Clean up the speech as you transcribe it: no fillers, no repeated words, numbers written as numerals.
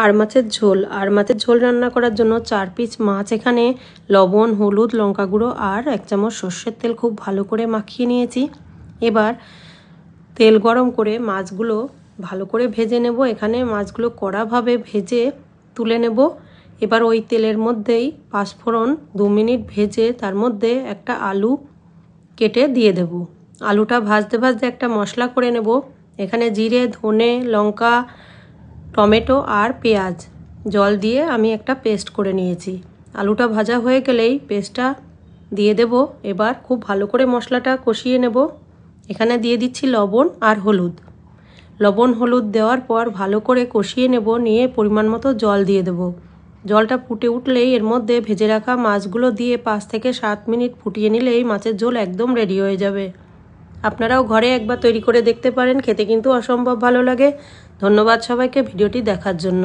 আর মাছের ঝোল রান্না করার জন্য 4 পিস মাছ এখানে লবণ, হলুদ, লঙ্কা গুঁড়ো আর 1 চামচ সর্ষের তেল খুব ভালো করে মাখিয়ে নিয়েছি। এবার তেল গরম করে মাছগুলো ভালো করে ভেজে নেব। এখানে মাছগুলো কড়াভাবে ভেজে তুলে নেব। এবার ওই তেলের মধ্যেই 5 ফোড়ন 2 মিনিট ভেজে তার মধ্যে একটা আলু কেটে দিয়ে দেব। আলুটা ভাজতে ভাজতে একটা মশলা করে নেব। এখানে জিরে, ধনে, লঙ্কা, টমেটো আর পেঁয়াজ জল দিয়ে আমি একটা পেস্ট করে নিয়েছি। আলুটা ভাজা হয়ে গেলেই পেস্টটা দিয়ে দেব। এবার খুব ভালো করে মশলাটা কষিয়ে নেব। এখানে দিয়ে দিচ্ছি লবণ আর হলুদ। লবণ হলুদ দেওয়ার পর ভালো করে কষিয়ে নেব, নিয়ে পরিমাণ মতো জল দিয়ে দেব। জলটা ফুটে উঠলেই এর মধ্যে ভেজে রাখা মাছগুলো দিয়ে 5 থেকে 7 মিনিট ফুটিয়ে নিলেই মাছের ঝোল একদম রেডি হয়ে যাবে। আপনারাও ঘরে একবার তৈরি করে দেখতে পারেন, খেতে কিন্তু অসম্ভব ভালো লাগে। ধন্যবাদ সবাইকে ভিডিওটি দেখার জন্য।